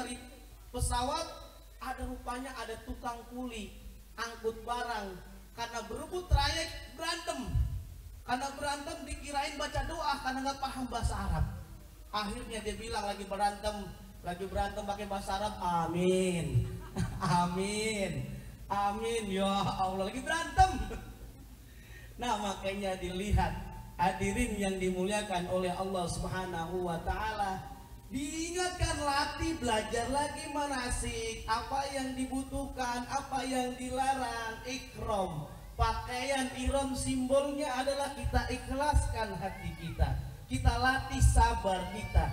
dari pesawat, ada rupanya ada tukang kuli angkut barang. Karena berebut trayek berantem. Karena berantem dikirain baca doa karena nggak paham bahasa Arab. Akhirnya dia bilang lagi berantem pakai bahasa Arab, amin, amin, amin, ya Allah, lagi berantem. Nah makanya dilihat hadirin yang dimuliakan oleh Allah Subhanahu wa Ta'ala, diingatkan, latih, belajar lagi manasik, apa yang dibutuhkan, apa yang dilarang. Ikram, pakaian ihram simbolnya adalah kita ikhlaskan hati kita, kita latih sabar kita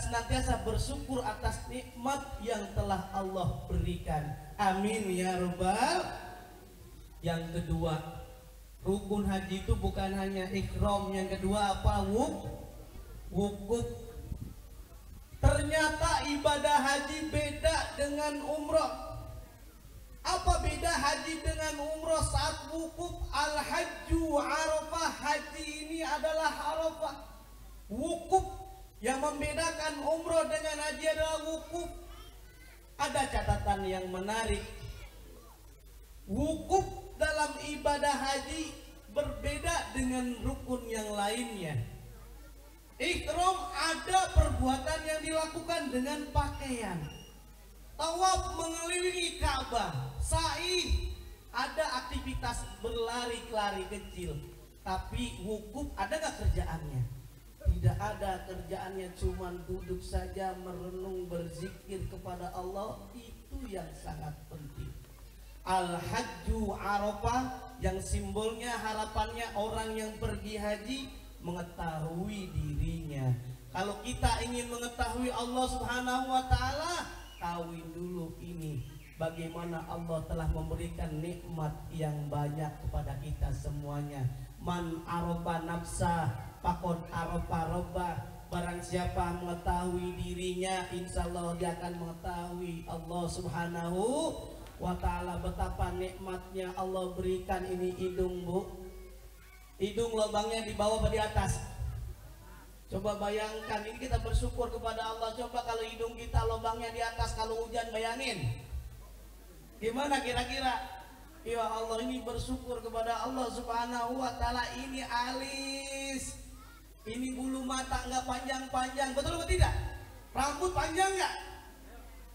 senantiasa bersyukur atas nikmat yang telah Allah berikan. Amin ya rabbal. Yang kedua, rukun haji itu bukan hanya ihram, yang kedua apa? Wukuf. Ternyata ibadah haji beda dengan umroh. Apa beda haji dengan umroh saat wukuf? Al-hajju Arafah, haji ini adalah Arafah. Wukuf, yang membedakan umroh dengan haji adalah wukuf. Ada catatan yang menarik. Wukuf dalam ibadah haji berbeda dengan rukun yang lainnya. Ihram ada perbuatan yang dilakukan dengan pakaian. Tawaf mengelilingi Ka'bah, sa'i ada aktivitas berlari-lari kecil. Tapi wukuf ada gak kerjaannya? Tidak ada kerjaannya, cuman duduk saja merenung berzikir kepada Allah. Itu yang sangat penting. Al-hajju Arafah, yang simbolnya harapannya orang yang pergi haji mengetahui dirinya. Kalau kita ingin mengetahui Allah Subhanahu wa Ta'ala, kawin dulu ini bagaimana Allah telah memberikan nikmat yang banyak kepada kita semuanya. Man arafa nafsa faqad arafa rabbah. Barang siapa mengetahui dirinya, insya Allah dia akan mengetahui Allah Subhanahu wa Ta'ala. Betapa nikmatnya Allah berikan. Ini hidung, Bu. Hidung lubangnya di bawah atau di atas? Coba bayangkan, ini kita bersyukur kepada Allah. Coba kalau hidung kita lubangnya di atas, kalau hujan bayangin gimana kira-kira? Ya Allah, ini bersyukur kepada Allah Subhanahu wa Ta'ala. Ini alis, ini bulu mata nggak panjang-panjang, betul atau tidak? Rambut panjang nggak?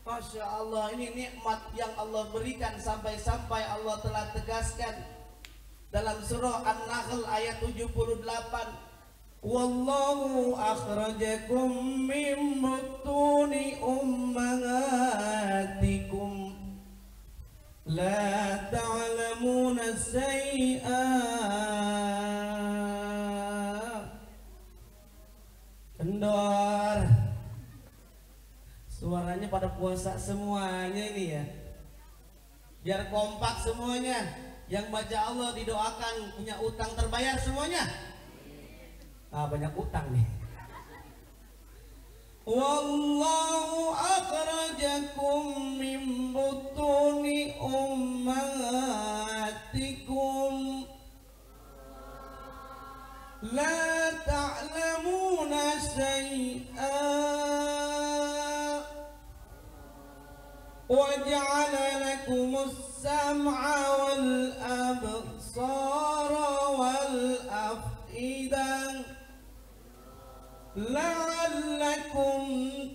Masya Allah, ini nikmat yang Allah berikan. Sampai-sampai Allah telah tegaskan dalam surah An-Nahl ayat 78, wallahu akhrajakum min butuni ummahatikum la ta'lamuna syai'a. Kendor, suaranya pada puasa semuanya ini ya, biar kompak semuanya. Yang baca Allah didoakan punya utang terbayar semuanya. Banyak utang nih. Wallahu akhrajakum min butuni ummahatikum la ta'lamuna syai'a wa ja'ala lakumus sam'a wal absara wal af'idah la'allakum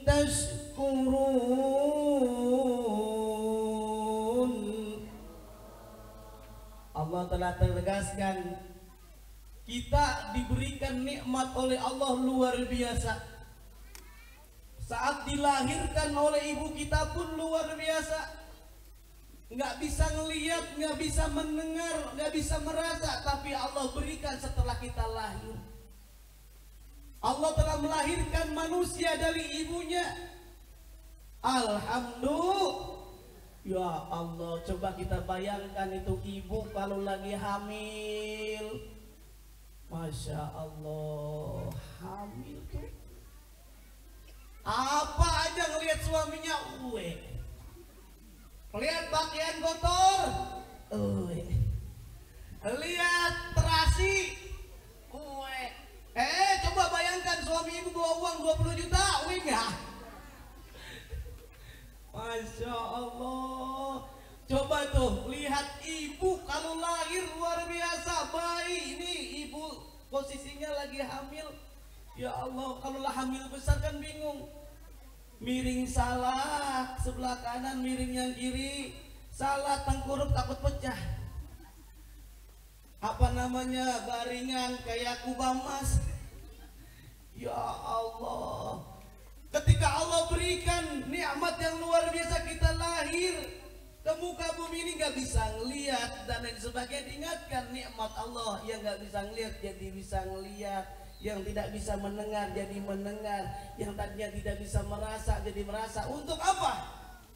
tashkurun. Allah telah tegaskan, kita diberikan nikmat oleh Allah luar biasa. Saat dilahirkan oleh ibu kita pun luar biasa. Nggak bisa ngelihat, nggak bisa mendengar, nggak bisa merasa, tapi Allah berikan setelah kita lahir. Allah telah melahirkan manusia dari ibunya. Alhamdulillah. Ya Allah, coba kita bayangkan itu ibu kalau lagi hamil. Masya Allah, hamil tuh apa aja ngelihat suaminya, lihat pakaian kotor, lihat terasi, coba bayangkan suami ibu bawa uang 20 juta, enggak? posisinya lagi hamil. Ya Allah, kalau lah hamil besar kan bingung. Miring salah sebelah kanan, miring yang kiri salah, tengkurap takut pecah. Apa namanya, baringan kayak kubah emas. Ya Allah, ketika Allah berikan nikmat yang luar biasa, kita lahir ke muka bumi ini gak bisa ngelihat dan lain sebagainya. Diingatkan nikmat Allah, yang gak bisa ngelihat jadi bisa ngelihat, yang tidak bisa mendengar jadi mendengar, yang tadinya tidak bisa merasa jadi merasa. Untuk apa?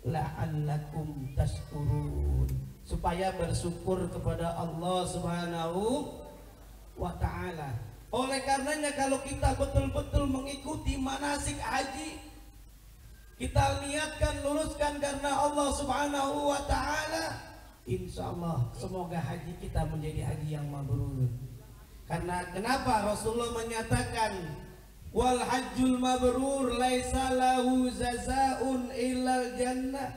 La'allakum tashkurun, supaya bersyukur kepada Allah Subhanahu wa ta'ala. Oleh karenanya kalau kita betul-betul mengikuti manasik haji, kita niatkan, luruskan karena Allah Subhanahu wa ta'ala, insya Allah semoga haji kita menjadi haji yang mabrur. Karena kenapa Rasulullah menyatakan wal hajjul mabrur laisa lahu jazaa'un illal jannah.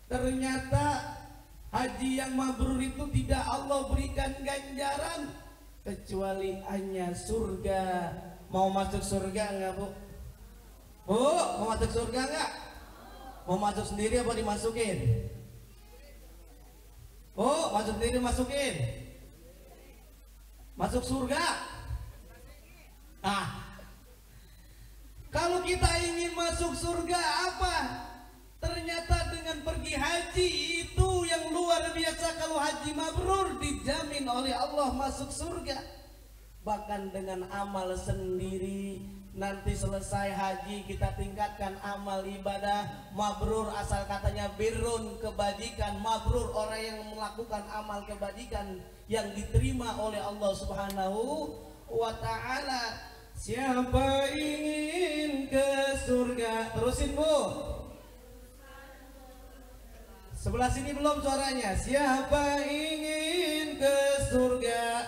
Ternyata haji yang mabrur itu tidak Allah berikan ganjaran kecuali hanya surga. Mau masuk surga enggak, Bu? Bu, mau masuk surga enggak? Mau masuk sendiri apa dimasukin? Bu, masuk sendiri masukin? Masuk surga? Kalau kita ingin masuk surga apa? Ternyata dengan pergi haji itu yang luar biasa. Kalau haji mabrur dijamin oleh Allah masuk surga. Bahkan dengan amal sendiri, nanti selesai haji kita tingkatkan amal ibadah mabrur. Asal katanya birrun, kebajikan. Mabrur orang yang melakukan amal kebajikan yang diterima oleh Allah Subhanahu wa ta'ala. Siapa ingin ke surga? Terusin, Bu. Sebelah sini belum suaranya. Siapa ingin ke surga?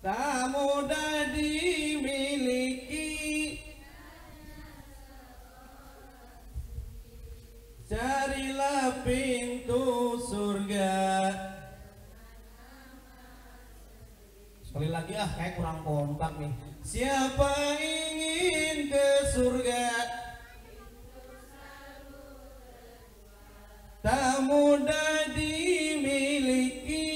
Tak mudah dimiliki. Carilah pintu surga. Sekali lagi, kayak kurang kompak nih. Siapa ingin ke surga? Tak mudah dimiliki.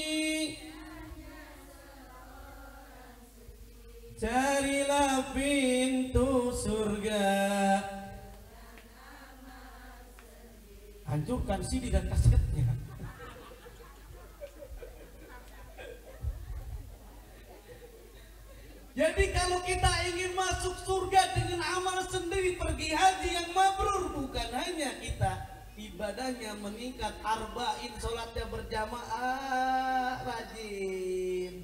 Carilah pintu surga. Hancurkan CD dan kasetnya. Jadi kalau kita ingin masuk surga dengan amal sendiri, pergi haji yang mabrur, bukan hanya kita ibadahnya meningkat, arba'in, sholatnya berjamaah rajin.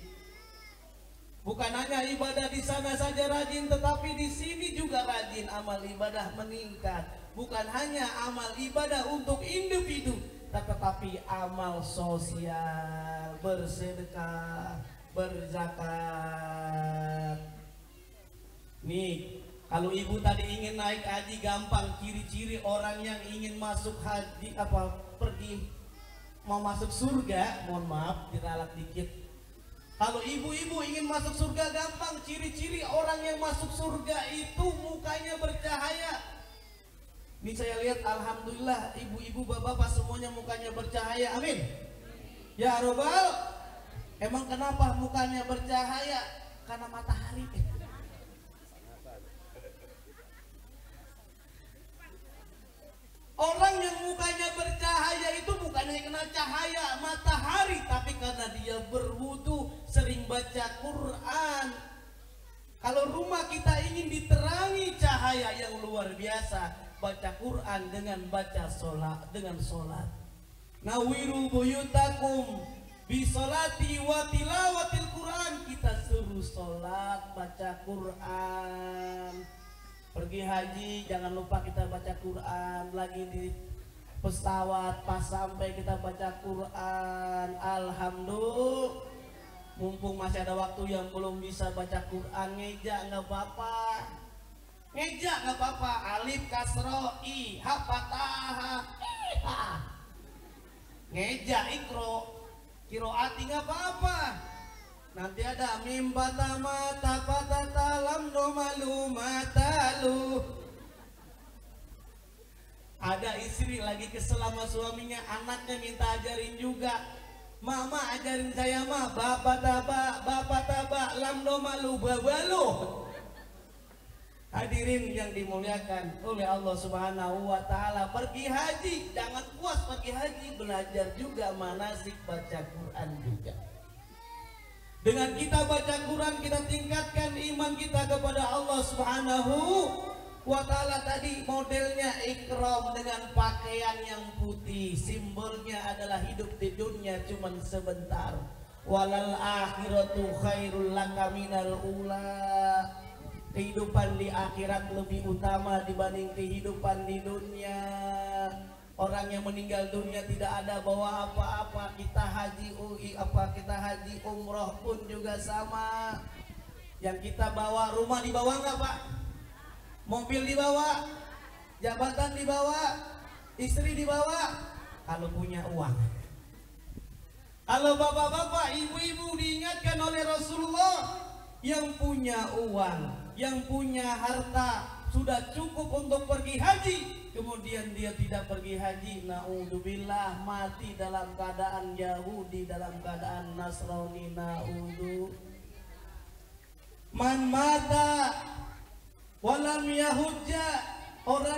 Bukan hanya ibadah di sana saja rajin, tetapi di sini juga rajin, amal ibadah meningkat. Bukan hanya amal ibadah untuk individu, tetapi amal sosial, bersedekah, berzakat. Nih, kalau ibu tadi ingin naik haji gampang. Ciri-ciri orang yang ingin masuk haji pergi mau masuk surga, mohon maaf diralat dikit. Kalau ibu-ibu ingin masuk surga gampang. Ciri-ciri orang yang masuk surga itu mukanya bercahaya. Ini saya lihat alhamdulillah ibu-ibu bapak-bapak semuanya mukanya bercahaya. Amin. Ya Robbal. Emang kenapa mukanya bercahaya? Karena matahari. Orang yang mukanya bercahaya itu bukan hanya kena cahaya matahari, tapi karena dia berwudu, sering baca Quran. Kalau rumah kita ingin diterangi cahaya yang luar biasa, baca Quran dengan baca sholat, dengan sholat. Nawiru buyutakum bisolati wa tilawatil Quran. Kita suruh sholat, baca Quran. Pergi haji jangan lupa kita baca Quran. Lagi di pesawat pas sampai kita baca Quran. Alhamdulillah. Mumpung masih ada waktu yang belum bisa baca Quran, ngeja nggak apa-apa. Ngeja nggak apa-apa. Alif kasro i ha fatah. Ngeja ikro. Kiroati nggak apa-apa. Nanti ada mimbatama tapatatalam domalu matalu. Ada istri lagi kesel sama suaminya, anaknya minta ajarin juga. Mama ajarin saya mah bapak taba lam domalu babalu. Hadirin yang dimuliakan oleh Allah Subhanahu wa taala, pergi haji jangan puas pergi haji, belajar juga manasik baca Quran juga. Dengan kita baca Quran kita tingkatkan iman kita kepada Allah Subhanahu wa taala. Tadi modelnya ikram dengan pakaian yang putih, simbolnya adalah hidup di dunia cuman sebentar. Walal akhiratu khairul laka minal ula. Kehidupan di akhirat lebih utama dibanding kehidupan di dunia. Orang yang meninggal dunia tidak ada bawa apa-apa. Kita haji kita haji umroh pun juga sama. Yang kita bawa, rumah dibawa nggak Pak? Mobil dibawa, jabatan dibawa, istri dibawa. Kalau punya uang. Kalau bapak-bapak, ibu-ibu diingatkan oleh Rasulullah, yang punya uang, yang punya harta sudah cukup untuk pergi haji, kemudian dia tidak pergi haji, naudzubillah, mati dalam keadaan Yahudi, dalam keadaan Nasrani, naudzu. Man mata walam yahujja, orang